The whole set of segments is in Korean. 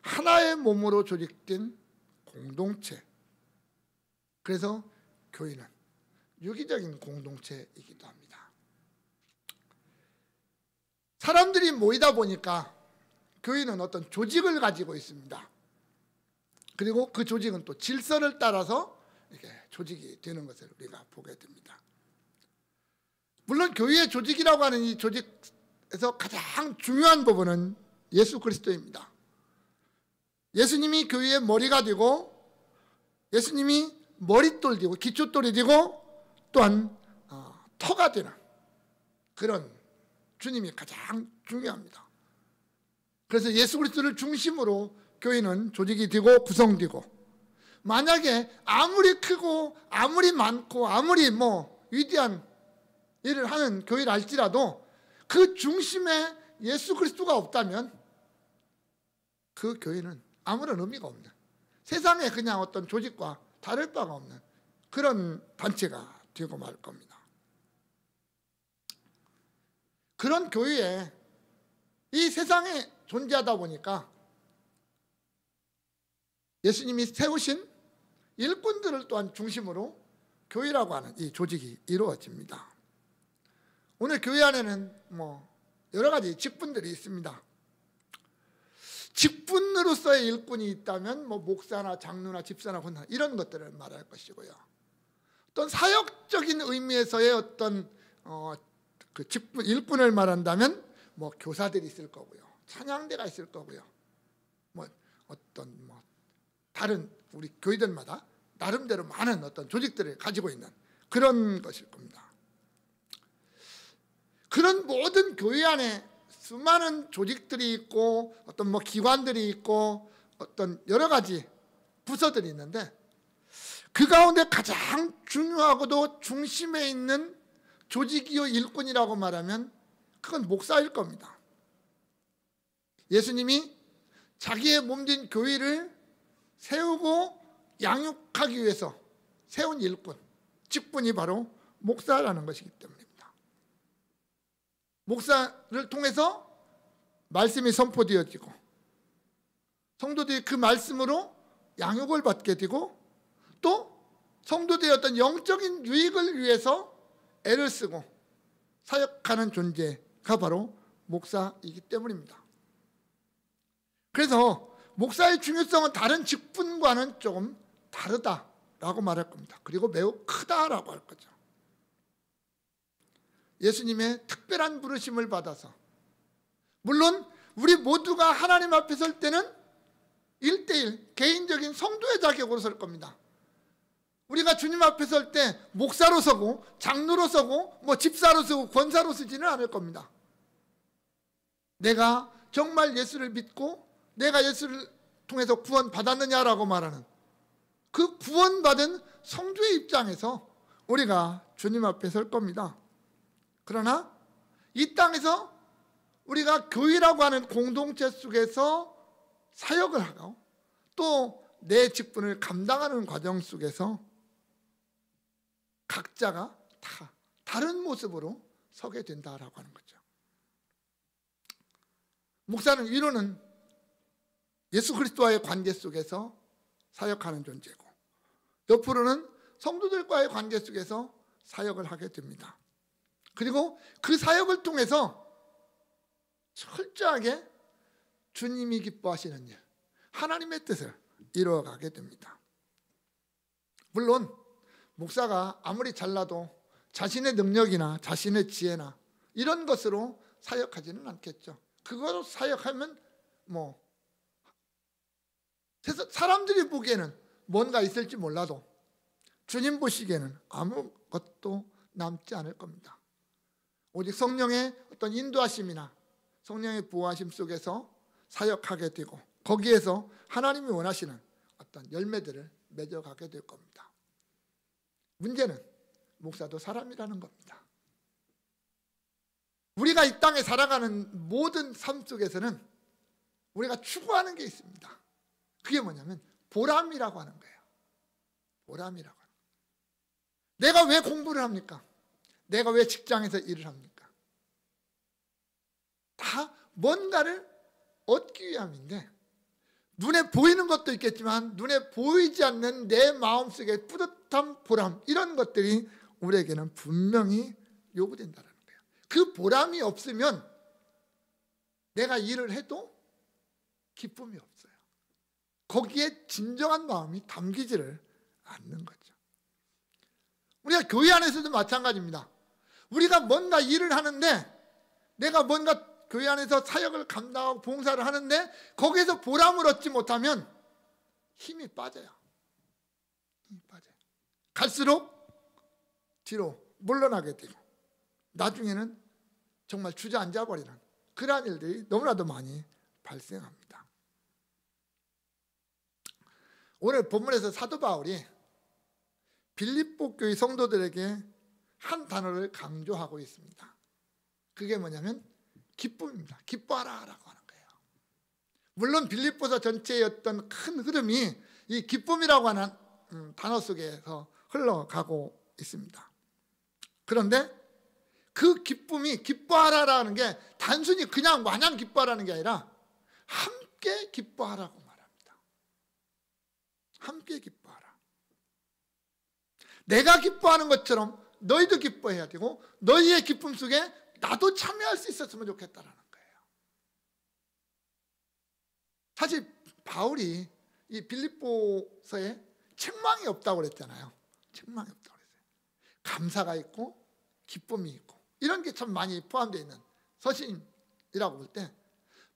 하나의 몸으로 조직된 공동체. 그래서 교회는 유기적인 공동체이기도 합니다. 사람들이 모이다 보니까 교회는 어떤 조직을 가지고 있습니다. 그리고 그 조직은 또 질서를 따라서 이렇게 조직이 되는 것을 우리가 보게 됩니다. 물론 교회의 조직이라고 하는 이 조직에서 가장 중요한 부분은 예수 그리스도입니다. 예수님이 교회의 머리가 되고, 예수님이 머릿돌 되고 기초돌이 되고, 또한 터가 되는 그런 주님이 가장 중요합니다. 그래서 예수 그리스도를 중심으로 교회는 조직이 되고 구성되고, 만약에 아무리 크고 아무리 많고 아무리 위대한 일을 하는 교회를 할지라도 그 중심에 예수 그리스도가 없다면 그 교회는 아무런 의미가 없는, 세상에 그냥 어떤 조직과 다를 바가 없는 그런 단체가 되고 말 겁니다. 그런 교회에 이 세상에 존재하다 보니까 예수님이 세우신 일꾼들을 또한 중심으로 교회라고 하는 이 조직이 이루어집니다. 오늘 교회 안에는 여러 가지 직분들이 있습니다. 직분으로서의 일꾼이 있다면 목사나 장로나 집사나 권사 이런 것들을 말할 것이고요. 어떤 사역적인 의미에서의 어떤 그 직분 일꾼을 말한다면 교사들이 있을 거고요, 찬양대가 있을 거고요, 어떤 다른 우리 교회들마다 나름대로 많은 어떤 조직들을 가지고 있는 그런 것일 겁니다. 그런 모든 교회 안에 수많은 조직들이 있고 어떤 기관들이 있고 어떤 여러 가지 부서들이 있는데, 그 가운데 가장 중요하고도 중심에 있는 조직이요 일꾼이라고 말하면 그건 목사일 겁니다. 예수님이 자기의 몸된 교회를 세우고 양육하기 위해서 세운 일꾼, 직분이 바로 목사라는 것이기 때문입니다. 목사를 통해서 말씀이 선포되어지고 성도들이 그 말씀으로 양육을 받게 되고, 또 성도들의 어떤 영적인 유익을 위해서 애를 쓰고 사역하는 존재가 바로 목사이기 때문입니다. 그래서 목사의 중요성은 다른 직분과는 조금 다르다라고 말할 겁니다. 그리고 매우 크다라고 할 거죠. 예수님의 특별한 부르심을 받아서, 물론 우리 모두가 하나님 앞에 설 때는 1대1 개인적인 성도의 자격으로 설 겁니다. 우리가 주님 앞에 설 때 목사로 서고 장로로 서고 집사로 서고 권사로 서지는 않을 겁니다. 내가 정말 예수를 믿고 내가 예수를 통해서 구원받았느냐라고 말하는 그 구원받은 성도의 입장에서 우리가 주님 앞에 설 겁니다. 그러나 이 땅에서 우리가 교회라고 하는 공동체 속에서 사역을 하고 또 내 직분을 감당하는 과정 속에서 각자가 다 다른 모습으로 서게 된다라고 하는 거죠. 목사는 위로는 예수 그리스도와의 관계 속에서 사역하는 존재고, 옆으로는 성도들과의 관계 속에서 사역을 하게 됩니다. 그리고 그 사역을 통해서 철저하게 주님이 기뻐하시는 일, 하나님의 뜻을 이루어가게 됩니다. 물론 목사가 아무리 잘나도 자신의 능력이나 자신의 지혜나 이런 것으로 사역하지는 않겠죠. 그거로 사역하면 사람들이 보기에는 뭔가 있을지 몰라도 주님 보시기에는 아무것도 남지 않을 겁니다. 오직 성령의 어떤 인도하심이나 성령의 보호하심 속에서 사역하게 되고, 거기에서 하나님이 원하시는 어떤 열매들을 맺어가게 될 겁니다. 문제는 목사도 사람이라는 겁니다. 우리가 이 땅에 살아가는 모든 삶 속에서는 우리가 추구하는 게 있습니다. 그게 뭐냐면 보람이라고 하는 거예요. 보람이라고 하는 거예요. 내가 왜 공부를 합니까? 내가 왜 직장에서 일을 합니까? 다 뭔가를 얻기 위함인데, 눈에 보이는 것도 있겠지만 눈에 보이지 않는 내 마음속의 뿌듯함, 보람, 이런 것들이 우리에게는 분명히 요구된다는 거예요. 그 보람이 없으면 내가 일을 해도 기쁨이 없어요. 거기에 진정한 마음이 담기지를 않는 거죠. 우리가 교회 안에서도 마찬가지입니다. 우리가 뭔가 일을 하는데, 내가 뭔가 교회 안에서 사역을 감당하고 봉사를 하는데 거기에서 보람을 얻지 못하면 힘이 빠져요. 힘이 빠져요. 갈수록 뒤로 물러나게 되고 나중에는 정말 주저앉아 버리는 그러한 일들이 너무나도 많이 발생합니다. 오늘 본문에서 사도 바울이 빌립보 교회 성도들에게 한 단어를 강조하고 있습니다. 그게 뭐냐면 기쁨입니다. 기뻐하라라고 하는 거예요. 물론 빌립보서 전체의 어떤 큰 흐름이 이 기쁨이라고 하는 단어 속에서 흘러가고 있습니다. 그런데 그 기쁨이, 기뻐하라라는 게 단순히 그냥 마냥 기뻐하라는 게 아니라 함께 기뻐하라고 말합니다. 함께 기뻐하라. 내가 기뻐하는 것처럼 너희도 기뻐해야 되고 너희의 기쁨 속에 나도 참여할 수 있었으면 좋겠다라는 거예요. 사실 바울이 이 빌립보서에 책망이 없다고 그랬잖아요. 책망이 없다고 그랬어요. 감사가 있고 기쁨이 있고 이런 게 참 많이 포함되어 있는 서신이라고 볼 때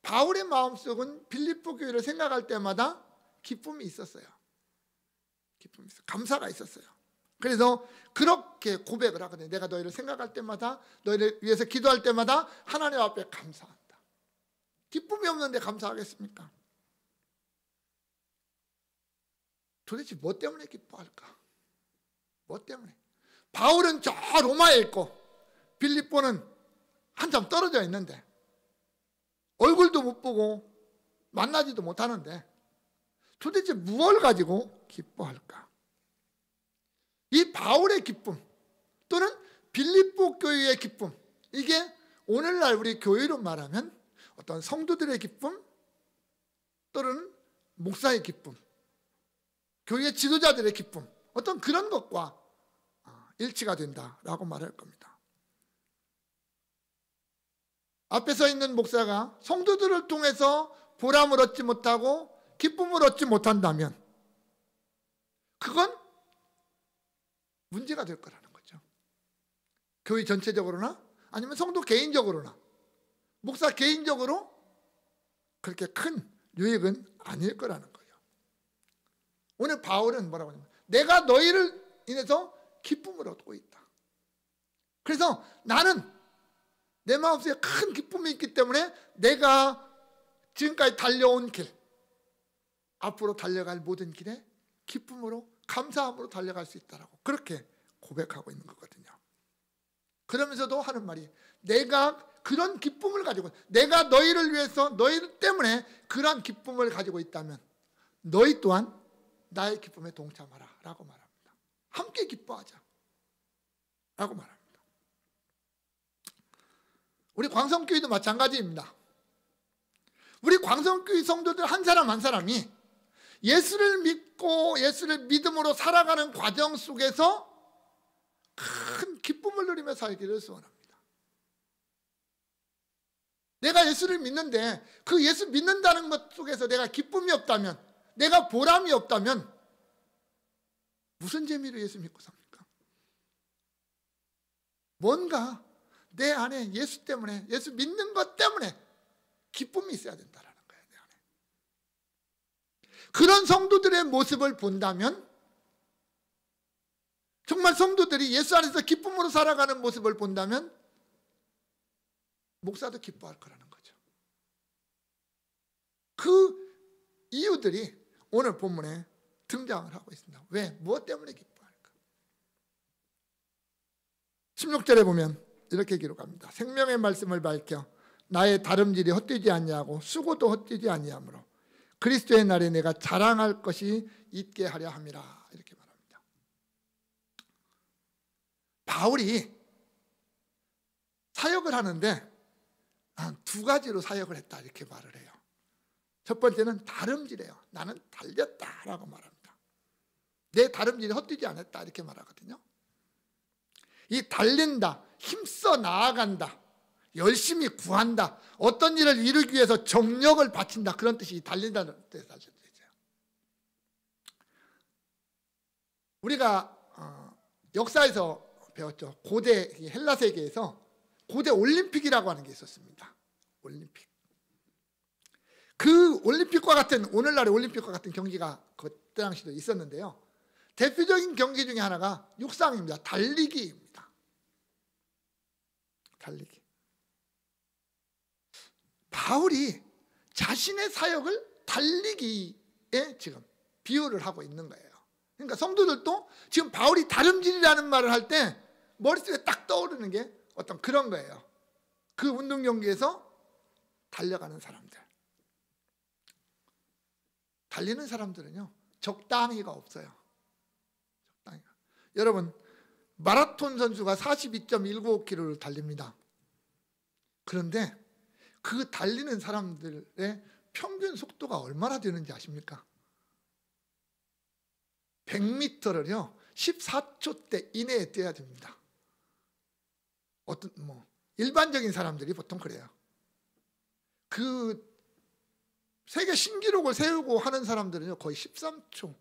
바울의 마음속은 빌립보 교회를 생각할 때마다 기쁨이 있었어요. 기쁨이 있어요. 감사가 있었어요. 그래서 그렇게 고백을 하거든요. 내가 너희를 생각할 때마다, 너희를 위해서 기도할 때마다 하나님 앞에 감사한다. 기쁨이 없는데 감사하겠습니까? 도대체 뭐 때문에 기뻐할까? 뭐 때문에? 바울은 저 로마에 있고 빌립보는 한참 떨어져 있는데 얼굴도 못 보고 만나지도 못하는데 도대체 무엇을 가지고 기뻐할까? 이 바울의 기쁨 또는 빌립보 교회의 기쁨, 이게 오늘날 우리 교회로 말하면 어떤 성도들의 기쁨 또는 목사의 기쁨, 교회 지도자들의 기쁨, 어떤 그런 것과 일치가 된다라고 말할 겁니다. 앞에 서 있는 목사가 성도들을 통해서 보람을 얻지 못하고 기쁨을 얻지 못한다면 그건 문제가 될 거라는 거죠. 교회 전체적으로나 아니면 성도 개인적으로나 목사 개인적으로 그렇게 큰 유익은 아닐 거라는 거예요. 오늘 바울은 뭐라고 하냐면 내가 너희를 인해서 기쁨을 얻고 있다. 그래서 나는 내 마음속에 큰 기쁨이 있기 때문에 내가 지금까지 달려온 길, 앞으로 달려갈 모든 길에 기쁨으로 감사함으로 달려갈 수 있다라고 그렇게 고백하고 있는 거거든요. 그러면서도 하는 말이 내가 그런 기쁨을 가지고 내가 너희를 위해서 너희들 때문에 그런 기쁨을 가지고 있다면 너희 또한 나의 기쁨에 동참하라 라고 말합니다. 함께 기뻐하자 라고 말합니다. 우리 광성교회도 마찬가지입니다. 우리 광성교회 성도들 한 사람 한 사람이 예수를 믿고 예수를 믿음으로 살아가는 과정 속에서 큰 기쁨을 누리며 살기를 소원합니다. 내가 예수를 믿는데 그 예수 믿는다는 것 속에서 내가 기쁨이 없다면, 내가 보람이 없다면 무슨 재미로 예수 믿고 삽니까? 뭔가 내 안에 예수 때문에, 예수 믿는 것 때문에 기쁨이 있어야 된다라는 거예요. 내 안에. 그런 성도들의 모습을 본다면, 정말 성도들이 예수 안에서 기쁨으로 살아가는 모습을 본다면 목사도 기뻐할 거라는 거죠. 그 이유들이 오늘 본문에 등장을 하고 있습니다. 왜? 무엇 때문에 기뻐할까? 16절에 보면 이렇게 기록합니다. 생명의 말씀을 밝혀 나의 다름질이 헛되지 아니하고 수고도 헛되지 아니하므로 그리스도의 날에 내가 자랑할 것이 있게 하려 함이라. 이렇게 말합니다. 바울이 사역을 하는데 한 두 가지로 사역을 했다 이렇게 말을 해요. 첫 번째는 다름질이에요. 나는 달렸다라고 말합니다. 내 다름질이 헛되지 않았다 이렇게 말하거든요. 이 달린다, 힘써 나아간다, 열심히 구한다, 어떤 일을 이루기 위해서 정력을 바친다, 그런 뜻이 달린다는 뜻에서 있어요. 우리가 역사에서 배웠죠. 고대 헬라 세계에서 고대 올림픽이라고 하는 게 있었습니다. 올림픽. 그 올림픽과 같은, 오늘날의 올림픽과 같은 경기가 그때 당시도 있었는데요. 대표적인 경기 중에 하나가 육상입니다. 달리기입니다. 달리기. 바울이 자신의 사역을 달리기에 지금 비유를 하고 있는 거예요. 그러니까 성도들도 지금 바울이 다름질이라는 말을 할 때 머릿속에 딱 떠오르는 게 어떤 그런 거예요. 그 운동 경기에서 달려가는 사람들. 달리는 사람들은요, 적당히가 없어요. 적당히가. 여러분, 마라톤 선수가 42.195km를 달립니다. 그런데 그 달리는 사람들의 평균 속도가 얼마나 되는지 아십니까? 100m를요 14초대 이내에 뛰어야 됩니다. 어떤 일반적인 사람들이 보통 그래요. 그 세계 신기록을 세우고 하는 사람들은요 거의 13초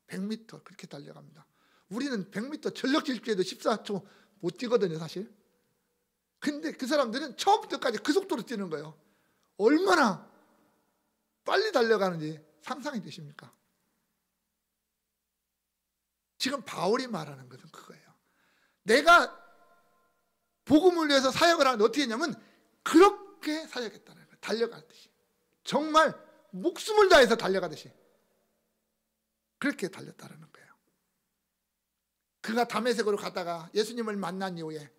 100m 그렇게 달려갑니다. 우리는 100m 전력 질주에도 14초 못 뛰거든요, 사실. 근데 그 사람들은 처음부터까지 그 속도로 뛰는 거예요. 얼마나 빨리 달려가는지 상상이 되십니까? 지금 바울이 말하는 것은 그거예요. 내가 복음을 위해서 사역을 하는데 어떻게 했냐면 그렇게 사역했다는 거예요. 달려가듯이. 정말 목숨을 다해서 달려가듯이 그렇게 달렸다는 거예요. 그가 다메섹으로 가다가 예수님을 만난 이후에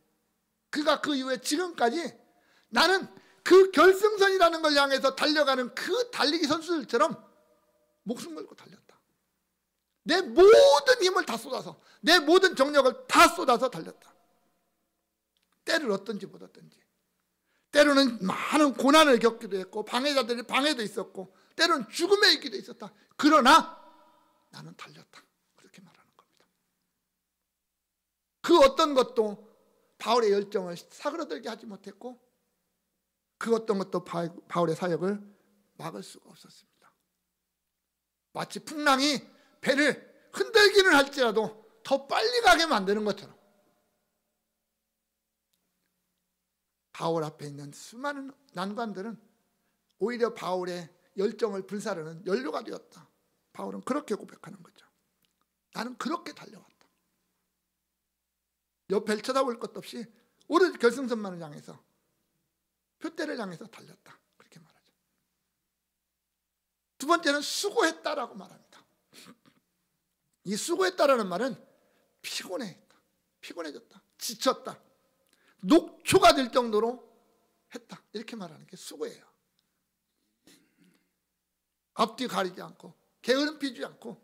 그가 그 이후에 지금까지 나는 그 결승선이라는 걸 향해서 달려가는 그 달리기 선수들처럼 목숨 걸고 달렸다. 내 모든 힘을 다 쏟아서, 내 모든 정력을 다 쏟아서 달렸다. 때를 어떤지 못 어떤지. 때로는 많은 고난을 겪기도 했고 방해자들이 방해도 있었고 때로는 죽음의 위기도 있었다. 그러나 나는 달렸다. 그렇게 말하는 겁니다. 그 어떤 것도 바울의 열정을 사그러들게 하지 못했고 그 어떤 것도 바울의 사역을 막을 수가 없었습니다. 마치 풍랑이 배를 흔들기는 할지라도 더 빨리 가게 만드는 것처럼 바울 앞에 있는 수많은 난관들은 오히려 바울의 열정을 불사르는 연료가 되었다. 바울은 그렇게 고백하는 거죠. 나는 그렇게 달려왔다. 옆을 쳐다볼 것도 없이 오로지 결승선만을 향해서 표대를 향해서 달렸다. 그렇게 말하죠. 두 번째는 수고했다라고 말합니다. 이 수고했다라는 말은 피곤했다. 피곤해졌다. 지쳤다. 녹초가 될 정도로 했다. 이렇게 말하는 게 수고예요. 앞뒤 가리지 않고 게으름 피지 않고.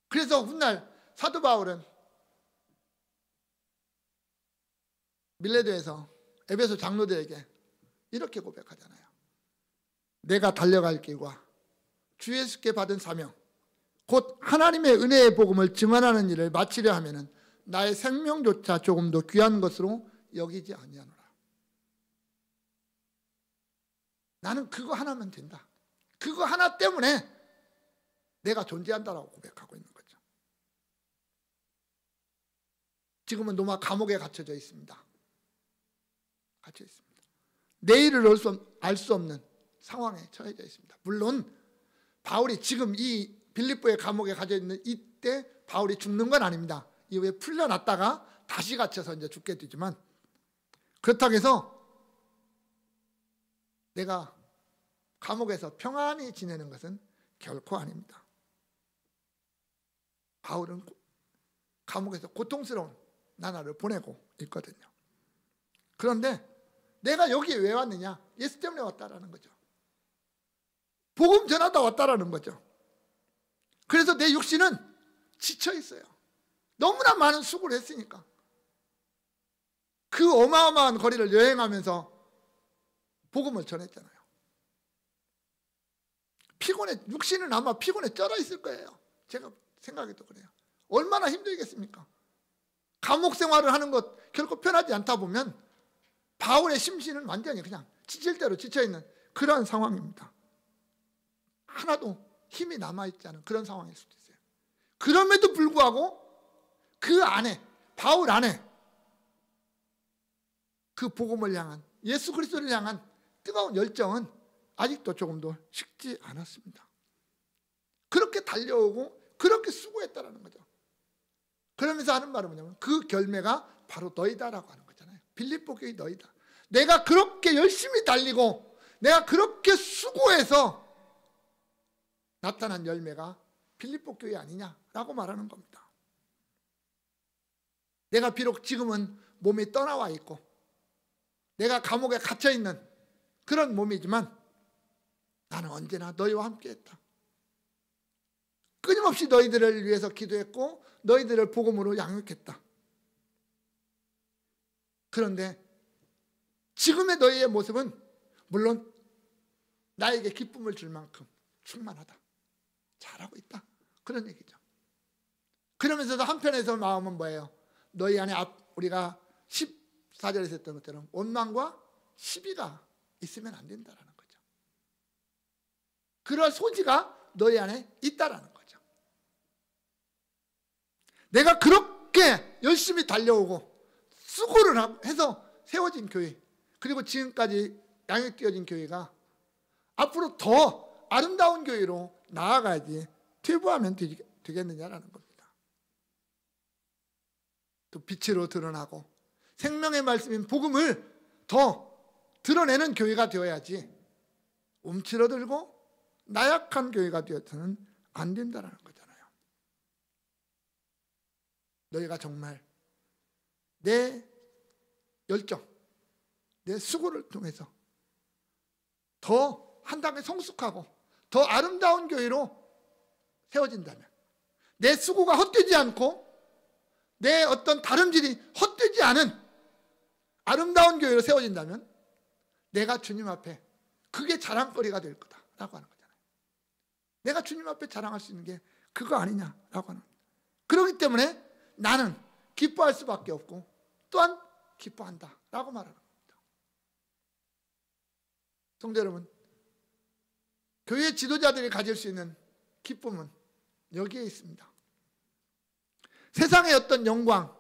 그래서 훗날 사도 바울은 밀레도에서 에베소 장로들에게 이렇게 고백하잖아요. 내가 달려갈 길과 주 예수께 받은 사명 곧 하나님의 은혜의 복음을 증언하는 일을 마치려 하면은 나의 생명조차 조금도 귀한 것으로 여기지 아니하노라. 나는 그거 하나면 된다. 그거 하나 때문에 내가 존재한다라고 고백하고 있는 거죠. 지금은 로마 감옥에 갇혀져 있습니다. 갇혀 있습니다. 내일을 알 수 없는 상황에 처해져 있습니다. 물론 바울이 지금 이 빌립보의 감옥에 갇혀 있는 이때 바울이 죽는 건 아닙니다. 이후에 풀려났다가 다시 갇혀서 이제 죽게 되지만 그렇다고 해서 내가 감옥에서 평안히 지내는 것은 결코 아닙니다. 바울은 감옥에서 고통스러운 나날을 보내고 있거든요. 그런데 내가 여기에 왜 왔느냐? 예수 때문에 왔다라는 거죠. 복음 전하다 왔다라는 거죠. 그래서 내 육신은 지쳐 있어요. 너무나 많은 수고를 했으니까. 그 어마어마한 거리를 여행하면서 복음을 전했잖아요. 피곤해, 육신은 아마 피곤해 쩔어 있을 거예요. 제가 생각해도 그래요. 얼마나 힘들겠습니까? 감옥 생활을 하는 것 결코 편하지 않다 보면 바울의 심신은 완전히 그냥 지칠 대로 지쳐있는 그런 상황입니다. 하나도 힘이 남아있지 않은 그런 상황일 수도 있어요. 그럼에도 불구하고 그 안에, 바울 안에 그 복음을 향한, 예수 그리스도를 향한 뜨거운 열정은 아직도 조금도 식지 않았습니다. 그렇게 달려오고 그렇게 수고했다라는 거죠. 그러면서 하는 말은 뭐냐면 그 결매가 바로 너희다라고 하는 거잖아요. 빌립보 교회 너희다. 내가 그렇게 열심히 달리고 내가 그렇게 수고해서 나타난 열매가 빌립보 교회 아니냐라고 말하는 겁니다. 내가 비록 지금은 몸이 떠나와 있고 내가 감옥에 갇혀 있는 그런 몸이지만 나는 언제나 너희와 함께 했다. 끊임없이 너희들을 위해서 기도했고 너희들을 복음으로 양육했다. 그런데 지금의 너희의 모습은 물론 나에게 기쁨을 줄 만큼 충만하다. 잘하고 있다. 그런 얘기죠. 그러면서도 한편에서 마음은 뭐예요? 너희 안에 우리가 14절에서 했던 것처럼 원망과 시비가 있으면 안 된다라는 거죠. 그럴 소지가 너희 안에 있다라는 거죠. 내가 그렇게 열심히 달려오고 수고를 해서 세워진 교회, 그리고 지금까지 양육되어진 교회가 앞으로 더 아름다운 교회로 나아가야지 퇴보하면 되겠느냐라는 겁니다. 또 빛으로 드러나고 생명의 말씀인 복음을 더 드러내는 교회가 되어야지 움츠러들고 나약한 교회가 되어서는 안 된다는 거잖아요. 너희가 정말 내 열정, 내 수고를 통해서 더 한 단계 성숙하고 더 아름다운 교회로 세워진다면, 내 수고가 헛되지 않고 내 어떤 다름질이 헛되지 않은 아름다운 교회로 세워진다면 내가 주님 앞에 그게 자랑거리가 될 거다라고 하는 거잖아요. 내가 주님 앞에 자랑할 수 있는 게 그거 아니냐라고 하는 거예요. 그렇기 때문에 나는 기뻐할 수밖에 없고 또한 기뻐한다라고 말하는 겁니다. 성도 여러분, 교회 지도자들이 가질 수 있는 기쁨은 여기에 있습니다. 세상의 어떤 영광,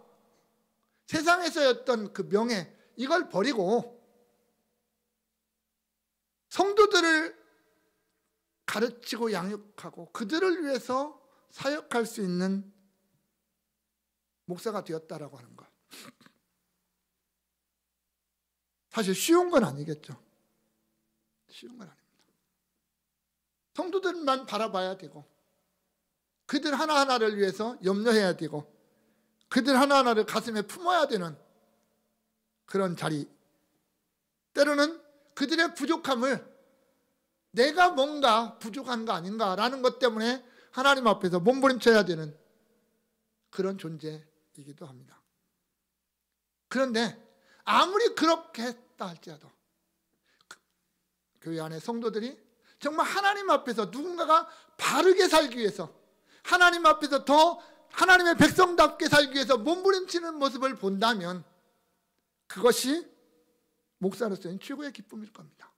세상에서의 어떤 그 명예, 이걸 버리고 성도들을 가르치고 양육하고 그들을 위해서 사역할 수 있는 목사가 되었다라고 하는 것. 사실 쉬운 건 아니겠죠. 쉬운 건 아닙니다. 성도들만 바라봐야 되고 그들 하나하나를 위해서 염려해야 되고 그들 하나하나를 가슴에 품어야 되는 그런 자리, 때로는 그들의 부족함을 내가 뭔가 부족한 거 아닌가라는 것 때문에 하나님 앞에서 몸부림쳐야 되는 그런 존재이기도 합니다. 그런데 아무리 그렇게 했다 할지라도 교회 안에 성도들이 정말 하나님 앞에서 누군가가 바르게 살기 위해서, 하나님 앞에서 더 하나님의 백성답게 살기 위해서 몸부림치는 모습을 본다면 그것이 목사로서는 최고의 기쁨일 겁니다.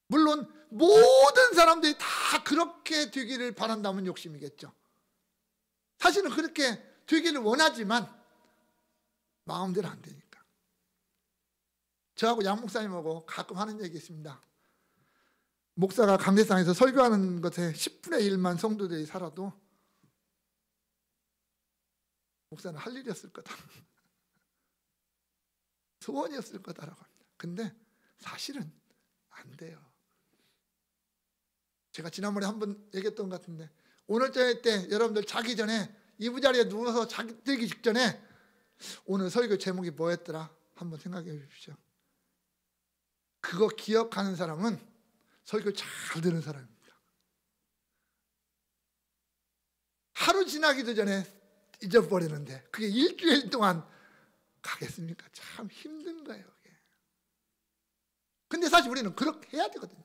물론 모든 사람들이 다 그렇게 되기를 바란다면 욕심이겠죠. 사실은 그렇게 되기를 원하지만 마음대로 안 되니까. 저하고 양 목사님하고 가끔 하는 얘기 있습니다. 목사가 강대상에서 설교하는 것에 10분의 1만 성도들이 살아도 목사는 할 일이었을 거다. 소원이었을 거다라고 합니다. 근데 사실은 안 돼요. 제가 지난번에 한번 얘기했던 것 같은데, 오늘 저녁 때 여러분들 자기 전에 이부자리에 누워서 자기 들기 직전에 오늘 설교 제목이 뭐였더라 한번 생각해 주십시오. 그거 기억하는 사람은 설교 잘 듣는 사람입니다. 하루 지나기도 전에 잊어버리는데 그게 일주일 동안 가겠습니까? 참 힘든 거예요. 그게. 근데 사실 우리는 그렇게 해야 되거든요.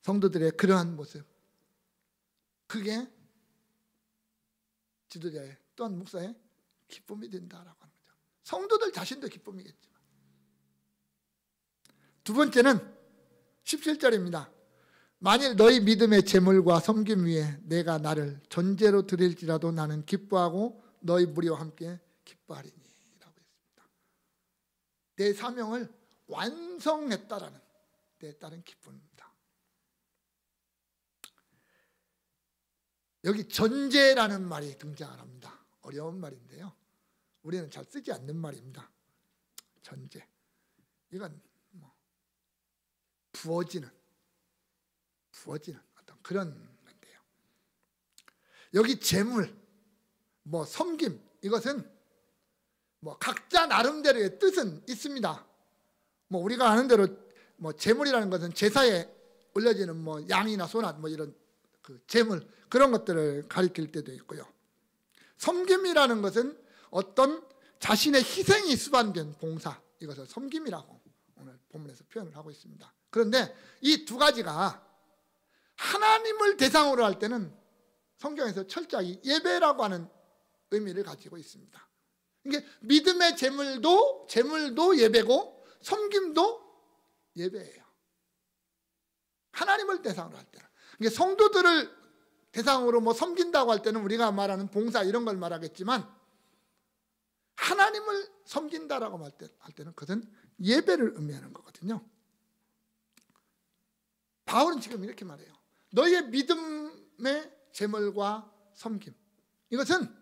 성도들의 그러한 모습, 그게 지도자의 또한 목사의 기쁨이 된다라고 하는 거죠. 성도들 자신도 기쁨이겠지만. 두 번째는 17절입니다. 만일 너희 믿음의 제물과 섬김 위에 내가 나를 전제로 드릴지라도 나는 기뻐하고 너희 무리와 함께 기뻐하리니 라고 했습니다. 내 사명을 완성했다라는 내 다른 기쁨입니다. 여기 전제라는 말이 등장을 합니다. 어려운 말인데요, 우리는 잘 쓰지 않는 말입니다. 전제, 이건 부어지는 어떤 그런 건데요. 여기 재물, 섬김, 이것은 각자 나름대로의 뜻은 있습니다. 우리가 아는 대로 재물이라는 것은 제사에 올려지는 양이나 소나 이런 그 재물, 그런 것들을 가리킬 때도 있고요. 섬김이라는 것은 어떤 자신의 희생이 수반된 봉사, 이것을 섬김이라고 오늘 본문에서 표현을 하고 있습니다. 그런데 이 두 가지가 하나님을 대상으로 할 때는 성경에서 철저히 예배라고 하는 의미를 가지고 있습니다. 이게 믿음의 제물도 예배고 섬김도 예배예요. 하나님을 대상으로 할 때는. 이게 성도들을 대상으로 섬긴다고 할 때는 우리가 말하는 봉사 이런 걸 말하겠지만, 하나님을 섬긴다라고 할 때는 그것은 예배를 의미하는 거거든요. 바울은 지금 이렇게 말해요. 너희의 믿음의 제물과 섬김, 이것은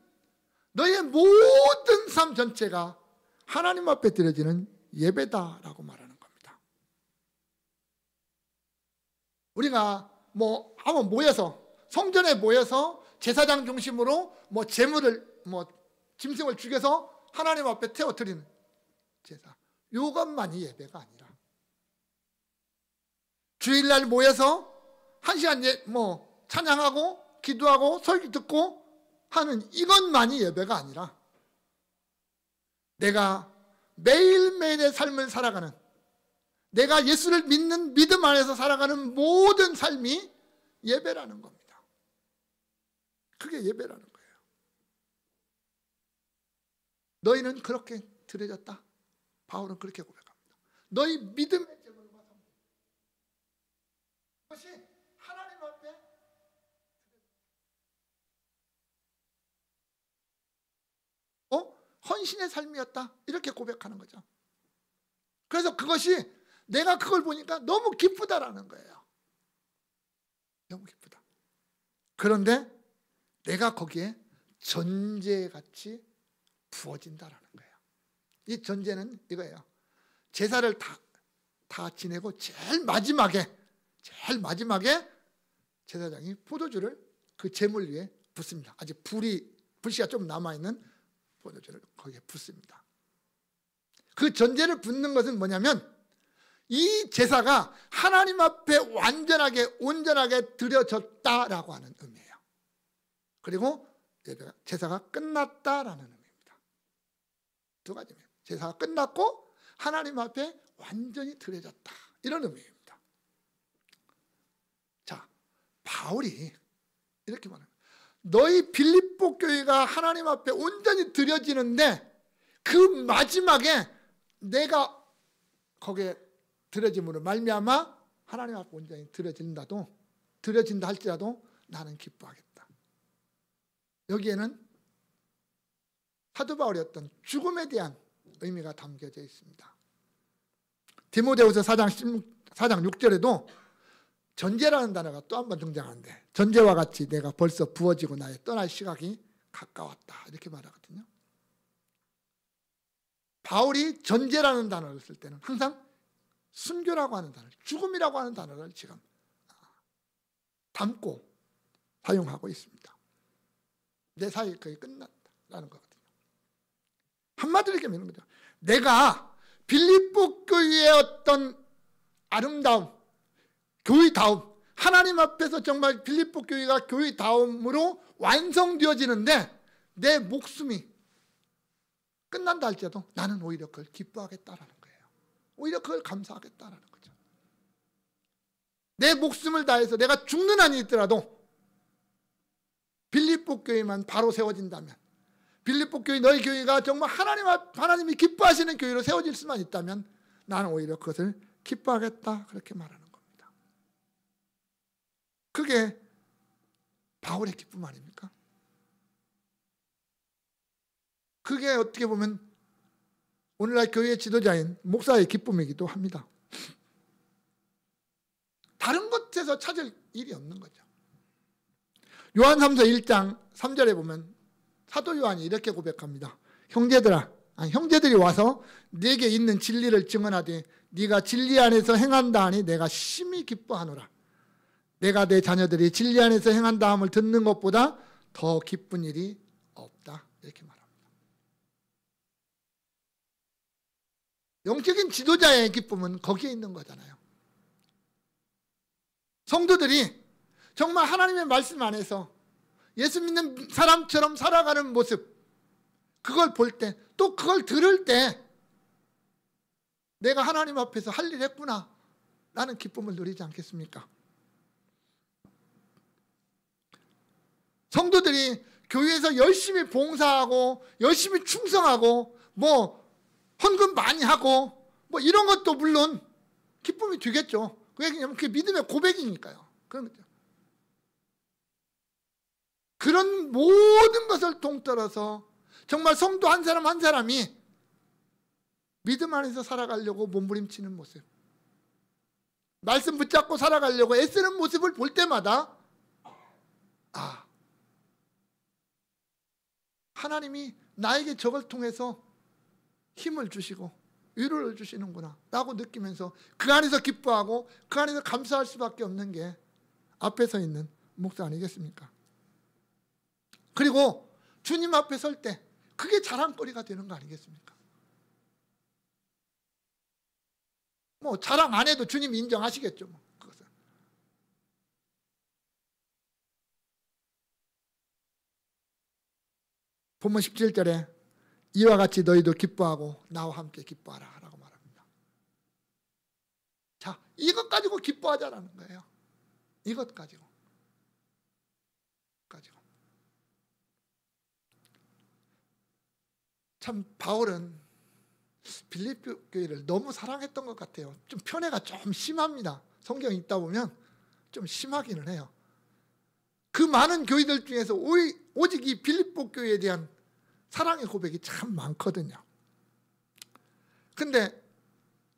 너희의 모든 삶 전체가 하나님 앞에 드려지는 예배다라고 말하는 겁니다. 우리가 한번 모여서, 성전에 모여서 제사장 중심으로 제물을 짐승을 죽여서 하나님 앞에 태워 드리는 제사, 이것만이 예배가 아니라 주일날 모여서 한 시간 찬양하고 기도하고 설교 듣고 하는 이것만이 예배가 아니라, 내가 매일매일의 삶을 살아가는, 내가 예수를 믿는 믿음 안에서 살아가는 모든 삶이 예배라는 겁니다. 그게 예배라는 거예요. 너희는 그렇게 드려졌다. 바울은 그렇게 고백합니다. 너희 믿음의 제물과 섬김, 그것이 하나님 앞에 헌신의 삶이었다, 이렇게 고백하는 거죠. 그래서 그것이 내가 그걸 보니까 너무 기쁘다라는 거예요. 너무 기쁘다. 그런데 내가 거기에 전제같이 부어진다라는 거예요. 이 전제는 이거예요. 제사를 다 지내고 제일 마지막에 제사장이 포도주를 그 제물 위에 붓습니다. 아직 불씨가 좀 남아있는 포도주를 거기에 붓습니다. 그 전제를 붓는 것은 뭐냐면, 이 제사가 하나님 앞에 완전하게 온전하게 드려졌다라고 하는 의미예요. 그리고 제사가 끝났다라는 의미입니다. 두 가지입니다. 제사가 끝났고 하나님 앞에 완전히 드려졌다, 이런 의미입니다. 자, 바울이 이렇게 말합니다. 너희 빌립보 교회가 하나님 앞에 온전히 드려지는데, 그 마지막에 내가 거기에 드려짐으로 말미암아 하나님 앞에 온전히 드려진다 할지라도 나는 기뻐하겠다. 여기에는 사도 바울의 어떤 죽음에 대한 의미가 담겨져 있습니다. 디모데후서 4장 6절에도 전제라는 단어가 또 한 번 등장하는데, 전제와 같이 내가 벌써 부어지고 나의 떠날 시각이 가까웠다, 이렇게 말하거든요. 바울이 전제라는 단어를 쓸 때는 항상 순교라고 하는 단어, 죽음이라고 하는 단어를 지금 담고 사용하고 있습니다. 내 사역이 거의 끝났다라는 거거든요. 한마디로 얘기하면 이런 거죠. 내가 빌립보 교회의 어떤 아름다움, 교회다움, 하나님 앞에서 정말 빌립보 교회가 교회다움으로 완성되어지는데, 내 목숨이 끝난다 할지라도 나는 오히려 그걸 기뻐하겠다라는 거예요. 오히려 그걸 감사하겠다라는 거죠. 내 목숨을 다해서 내가 죽는 한이 있더라도 빌립보 교회만 바로 세워진다면, 빌립보 교회 너희 교회가 정말 하나님이 기뻐하시는 교회로 세워질 수만 있다면 나는 오히려 그것을 기뻐하겠다, 그렇게 말하는 겁니다. 그게 바울의 기쁨 아닙니까? 그게 어떻게 보면 오늘날 교회의 지도자인 목사의 기쁨이기도 합니다. 다른 것에서 찾을 일이 없는 거죠. 요한삼서 1장 3절에 보면 사도 요한이 이렇게 고백합니다. 형제들이 와서 네게 있는 진리를 증언하되 네가 진리 안에서 행한다 하니 내가 심히 기뻐하노라. 내가 내 자녀들이 진리 안에서 행한다 함을 듣는 것보다 더 기쁜 일이 없다, 이렇게 말합니다. 영적인 지도자의 기쁨은 거기에 있는 거잖아요. 성도들이 정말 하나님의 말씀 안에서 예수 믿는 사람처럼 살아가는 모습, 그걸 볼 때, 또 그걸 들을 때 내가 하나님 앞에서 할 일 했구나 라는 기쁨을 누리지 않겠습니까? 성도들이 교회에서 열심히 봉사하고 열심히 충성하고 헌금 많이 하고 이런 것도 물론 기쁨이 되겠죠. 그게 믿음의 고백이니까요. 그런 모든 것을 동떨어서 정말 성도 한 사람 한 사람이 믿음 안에서 살아가려고 몸부림치는 모습, 말씀 붙잡고 살아가려고 애쓰는 모습을 볼 때마다 하나님이 나에게 저걸 통해서 힘을 주시고 위로를 주시는구나 라고 느끼면서 그 안에서 기뻐하고 그 안에서 감사할 수밖에 없는 게 앞에 서 있는 목사 아니겠습니까? 그리고 주님 앞에 설 때 그게 자랑거리가 되는 거 아니겠습니까? 자랑 안 해도 주님이 인정하시겠죠. 그것은. 본문 17절에 이와 같이 너희도 기뻐하고 나와 함께 기뻐하라 라고 말합니다. 자, 이것 가지고 기뻐하자라는 거예요. 이것 가지고. 참 바울은 빌립보 교회를 너무 사랑했던 것 같아요. 좀 편애가 좀 심합니다. 성경 읽다 보면 좀 심하기는 해요. 그 많은 교회들 중에서 오직 이 빌립보 교회에 대한 사랑의 고백이 참 많거든요. 근데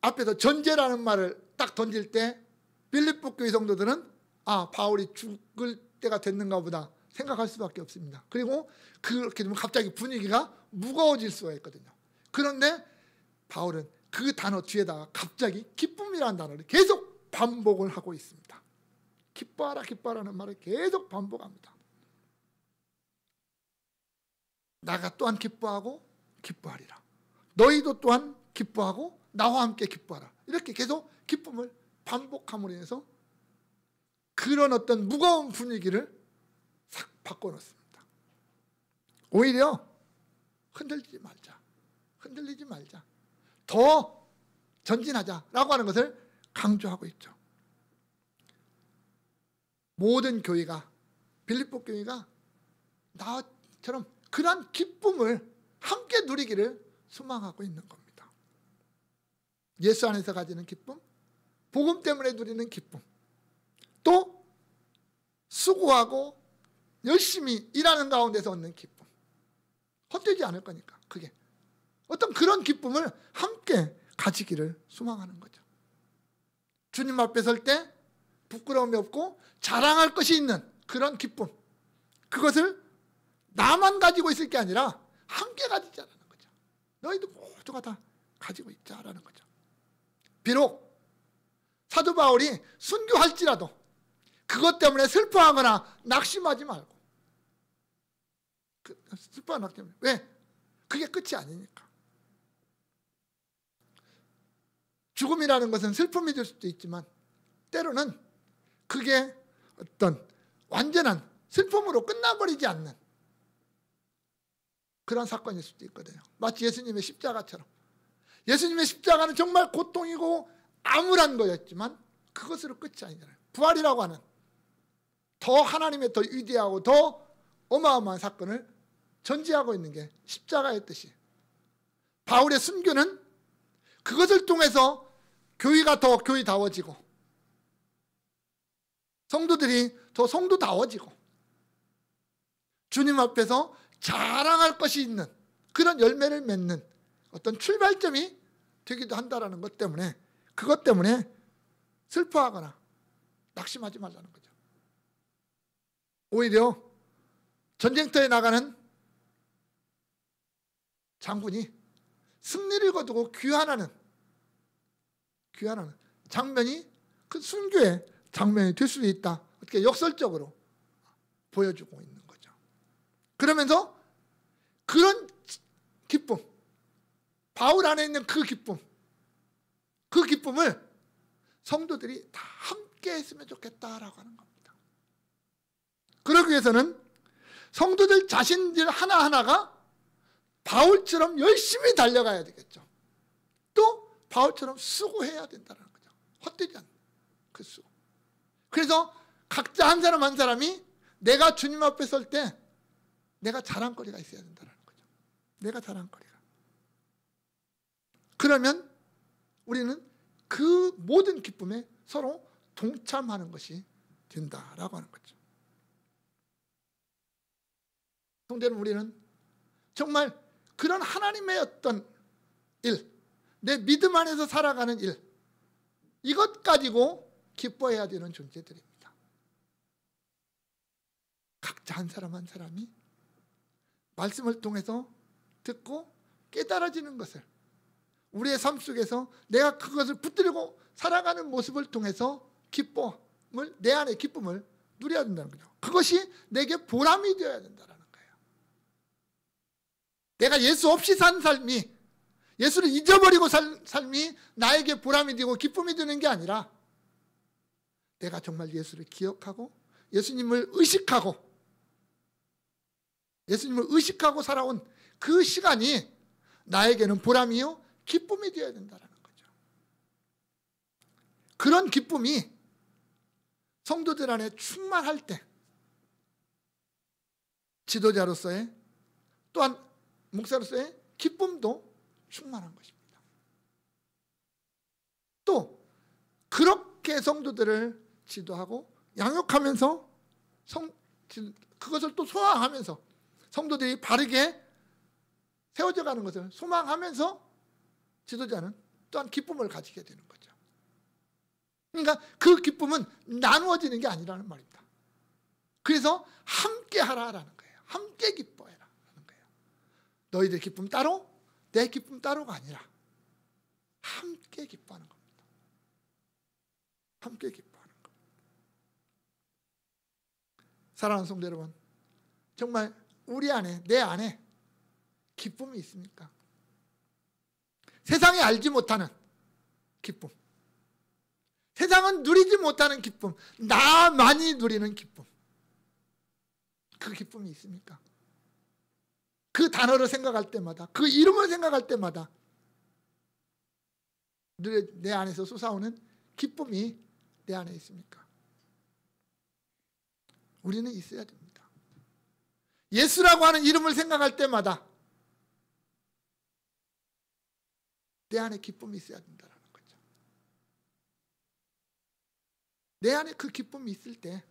앞에서 전제라는 말을 딱 던질 때 빌립보 교회 성도들은 바울이 죽을 때가 됐는가 보다 생각할 수밖에 없습니다. 그리고 그렇게 되면 갑자기 분위기가 무거워질 수가 있거든요. 그런데 바울은 그 단어 뒤에다가 갑자기 기쁨이라는 단어를 계속 반복을 하고 있습니다. 기뻐하라, 기뻐하라는 말을 계속 반복합니다. 나가 또한 기뻐하고 기뻐하리라. 너희도 또한 기뻐하고 나와 함께 기뻐하라. 이렇게 계속 기쁨을 반복함으로 인해서 그런 어떤 무거운 분위기를 싹 바꿔놓습니다. 오히려 흔들리지 말자. 더 전진하자라고 하는 것을 강조하고 있죠. 모든 교회가, 빌립보 교회가 나처럼 그러한 기쁨을 함께 누리기를 소망하고 있는 겁니다. 예수 안에서 가지는 기쁨, 복음 때문에 누리는 기쁨, 또 수고하고 열심히 일하는 가운데서 얻는 기쁨, 헛되지 않을 거니까 그게 어떤 그런 기쁨을 함께 가지기를 소망하는 거죠. 주님 앞에 설 때 부끄러움이 없고 자랑할 것이 있는 그런 기쁨, 그것을 나만 가지고 있을 게 아니라 함께 가지자라는 거죠. 너희도 모두가 다 가지고 있자라는 거죠. 비록 사도 바울이 순교할지라도 그것 때문에 슬퍼하거나 낙심하지 말고, 슬퍼하거나 낙심. 왜? 그게 끝이 아니니까. 죽음이라는 것은 슬픔이 될 수도 있지만 때로는 그게 어떤 완전한 슬픔으로 끝나버리지 않는 그런 사건일 수도 있거든요. 마치 예수님의 십자가처럼. 예수님의 십자가는 정말 고통이고 암울한 거였지만 그것으로 끝이 아니잖아요. 부활이라고 하는 더 하나님의 더 위대하고 더 어마어마한 사건을 전제하고 있는 게 십자가였듯이 바울의 순교는 그것을 통해서 교회가 더 교회다워지고 성도들이 더 성도다워지고 주님 앞에서 자랑할 것이 있는 그런 열매를 맺는 어떤 출발점이 되기도 한다는 것 때문에 그것 때문에 슬퍼하거나 낙심하지 말라는 거죠. 오히려 전쟁터에 나가는 장군이 승리를 거두고 귀환하는 장면이 그 순교의 장면이 될 수도 있다. 어떻게 역설적으로 보여주고 있는 거죠. 그러면서 그런 기쁨, 바울 안에 있는 그 기쁨을 성도들이 다 함께 했으면 좋겠다라고 하는 겁니다. 그러기 위해서는 성도들 자신들 하나하나가 바울처럼 열심히 달려가야 되겠죠. 또 바울처럼 수고해야 된다는 거죠. 헛되지 않는 그 수고. 그래서 각자 한 사람 한 사람이 내가 주님 앞에 설 때 내가 자랑거리가 있어야 된다는 거죠. 내가 자랑거리가. 그러면 우리는 그 모든 기쁨에 서로 동참하는 것이 된다라고 하는 거죠. 성도는 우리는 정말 그런 하나님의 어떤 일, 내 믿음 안에서 살아가는 일, 이것 가지고 기뻐해야 되는 존재들입니다. 각자 한 사람 한 사람이 말씀을 통해서 듣고 깨달아지는 것을 우리의 삶 속에서 내가 그것을 붙들고 살아가는 모습을 통해서 기쁨을, 내 안의 기쁨을 누려야 된다는 거죠. 그것이 내게 보람이 되어야 된다는 거예요. 내가 예수 없이 산 삶이, 예수를 잊어버리고 산 삶이 나에게 보람이 되고 기쁨이 되는 게 아니라 내가 정말 예수를 기억하고 예수님을 의식하고 살아온 그 시간이 나에게는 보람이요 기쁨이 되어야 된다는 거죠. 그런 기쁨이 성도들 안에 충만할 때 지도자로서의 또한 목사로서의 기쁨도 충만한 것입니다. 또 그렇게 성도들을 지도하고 양육하면서 그것을 또 소화하면서 성도들이 바르게 세워져 가는 것을 소망하면서 지도자는 또한 기쁨을 가지게 되는 거죠. 그러니까 그 기쁨은 나누어지는 게 아니라는 말입니다. 그래서 함께 하라라는 거예요. 함께 기뻐해라라는 거예요. 너희들 기쁨 따로, 내 기쁨 따로가 아니라 함께 기뻐하는 겁니다. 함께 기뻐하는 것. 사랑하는 성도 여러분, 정말 우리 안에, 내 안에 기쁨이 있습니까? 세상이 알지 못하는 기쁨, 세상은 누리지 못하는 기쁨, 나만이 누리는 기쁨, 그 기쁨이 있습니까? 그 단어를 생각할 때마다, 그 이름을 생각할 때마다 내 안에서 솟아오는 기쁨이 내 안에 있습니까? 우리는 있어야 됩니다. 예수라고 하는 이름을 생각할 때마다 내 안에 기쁨이 있어야 된다는 거죠. 내 안에 그 기쁨이 있을 때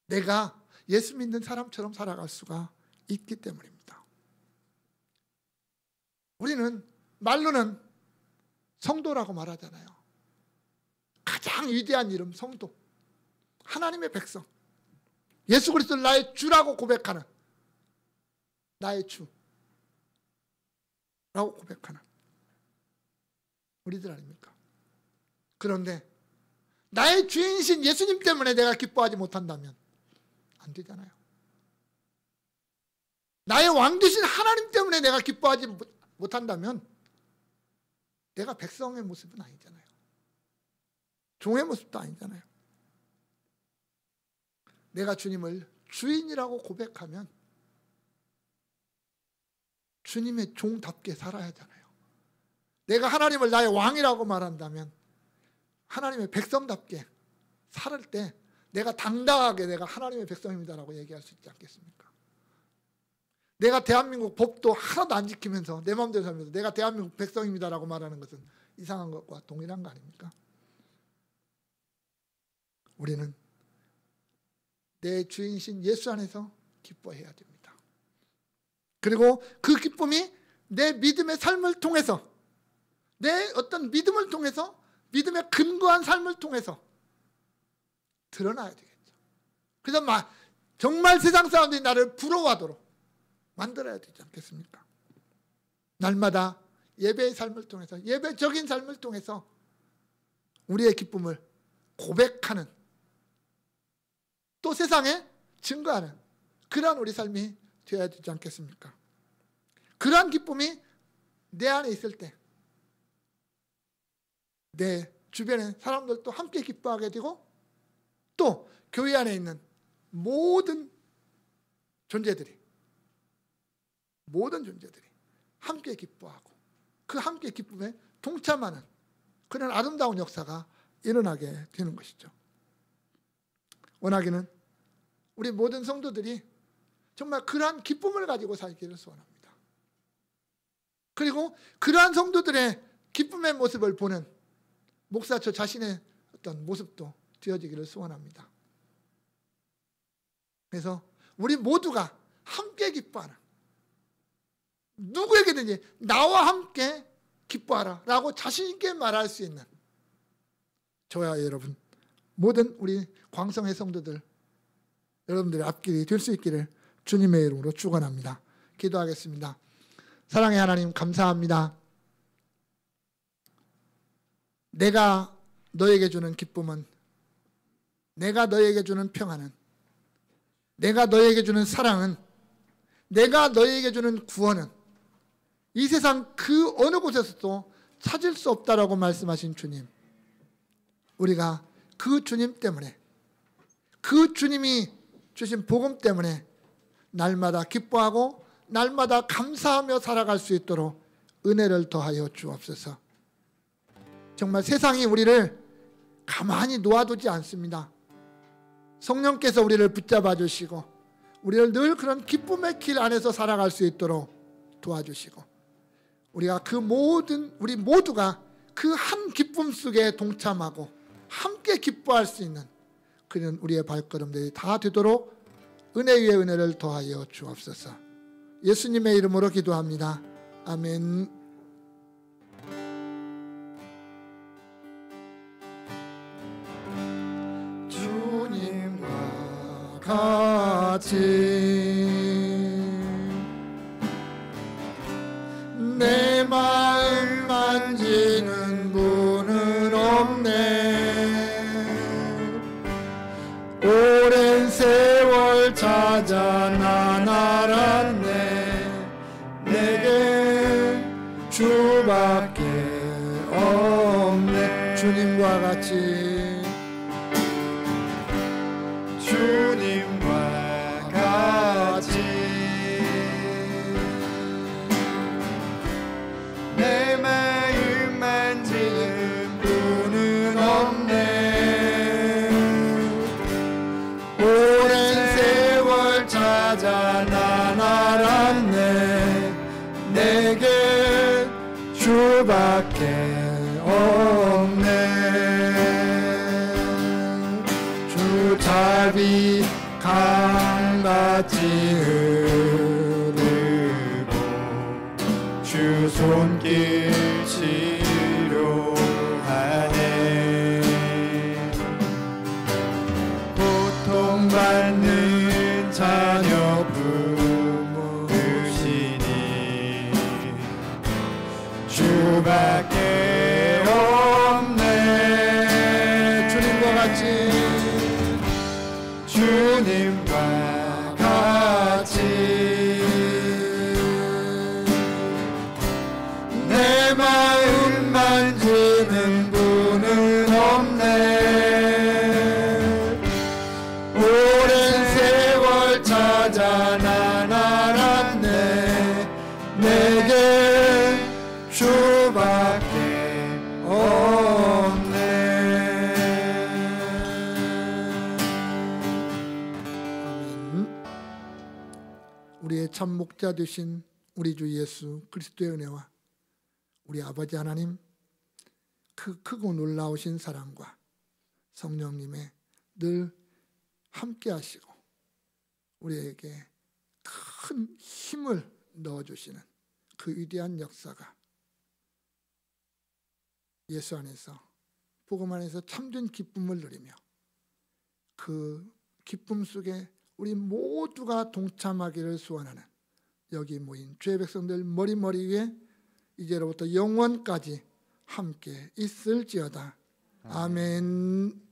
내가 예수 믿는 사람처럼 살아갈 수가 있기 때문입니다. 우리는 말로는 성도라고 말하잖아요. 가장 위대한 이름 성도, 하나님의 백성, 예수 그리스도를 나의 주라고 고백하는, 나의 주라고 고백하는 우리들 아닙니까? 그런데 나의 주인이신 예수님 때문에 내가 기뻐하지 못한다면 안 되잖아요. 나의 왕 되신 하나님 때문에 내가 기뻐하지 못한다면 내가 백성의 모습은 아니잖아요. 종의 모습도 아니잖아요. 내가 주님을 주인이라고 고백하면 주님의 종답게 살아야 하잖아요. 내가 하나님을 나의 왕이라고 말한다면 하나님의 백성답게 살 때 내가 당당하게 내가 하나님의 백성입니다라고 얘기할 수 있지 않겠습니까? 내가 대한민국 법도 하나도 안 지키면서 내 마음대로 살면서 내가 대한민국 백성입니다라고 말하는 것은 이상한 것과 동일한 거 아닙니까? 우리는 내 주인이신 예수 안에서 기뻐해야 됩니다. 그리고 그 기쁨이 내 믿음의 삶을 통해서, 내 어떤 믿음을 통해서, 믿음에 근거한 삶을 통해서 드러나야 되겠죠. 그래서 정말 세상 사람들이 나를 부러워하도록 만들어야 되지 않겠습니까? 날마다 예배의 삶을 통해서, 예배적인 삶을 통해서 우리의 기쁨을 고백하는, 또 세상에 증거하는 그러한 우리 삶이 되어야 되지 않겠습니까? 그러한 기쁨이 내 안에 있을 때 내 주변의 사람들도 함께 기뻐하게 되고, 또 교회 안에 있는 모든 존재들이 함께 기뻐하고 그 함께 기쁨에 동참하는 그런 아름다운 역사가 일어나게 되는 것이죠. 원하기는 우리 모든 성도들이 정말 그러한 기쁨을 가지고 살기를 소원합니다. 그리고 그러한 성도들의 기쁨의 모습을 보는 목사 저 자신의 어떤 모습도 되어지기를 소원합니다. 그래서 우리 모두가 함께 기뻐하는, 누구에게든지 나와 함께 기뻐하라 라고 자신 있게 말할 수 있는 저와 여러분, 모든 우리 광성의 성도들, 여러분들의 앞길이 될 수 있기를 주님의 이름으로 축원합니다. 기도하겠습니다. 사랑의 하나님, 감사합니다. 내가 너에게 주는 기쁨은, 내가 너에게 주는 평안은, 내가 너에게 주는 사랑은, 내가 너에게 주는 구원은 이 세상 그 어느 곳에서도 찾을 수 없다라고 말씀하신 주님, 우리가 그 주님 때문에, 그 주님이 주신 복음 때문에 날마다 기뻐하고 날마다 감사하며 살아갈 수 있도록 은혜를 더하여 주옵소서. 정말 세상이 우리를 가만히 놓아두지 않습니다. 성령께서 우리를 붙잡아 주시고 우리를 늘 그런 기쁨의 길 안에서 살아갈 수 있도록 도와주시고, 우리가 우리 모두가 그 한 기쁨 속에 동참하고 함께 기뻐할 수 있는 그런 우리의 발걸음들이 다 되도록 은혜 위에 은혜를 더하여 주옵소서. 예수님의 이름으로 기도합니다. 아멘. 주님과 같이 내 마음 만지는 분은 없네. 오랜 세월 찾아 난 알았네. 내게 주밖에 없네. 주님과 같이, 주님과 같이 내 마음 만지는 분은 없네. 오랜 세월 찾아 난 알았네. 내게 주밖에 없네. 주 자비 강같이 흐르고 주 손길 치료하네. 고통받는 자녀 부모시니 주밖에 없네. 주님과 같이, 주님과 같이 내 마음 만지는 분은 없네. 오랜 세월 찾아 난 알았네. 내 아멘. 우리의 참 목자 되신 우리 주 예수 그리스도의 은혜와 우리 아버지 하나님 그 크고 놀라우신 사랑과 성령님의 늘 함께 하시고 우리에게 큰 힘을 넣어주시는 그 위대한 역사가 예수 안에서 복음 안에서 참된 기쁨을 누리며 그 기쁨 속에 우리 모두가 동참하기를 소원하는 여기 모인 주의 백성들 머리머리 위에 이제로부터 영원까지 함께 있을지어다. 아멘.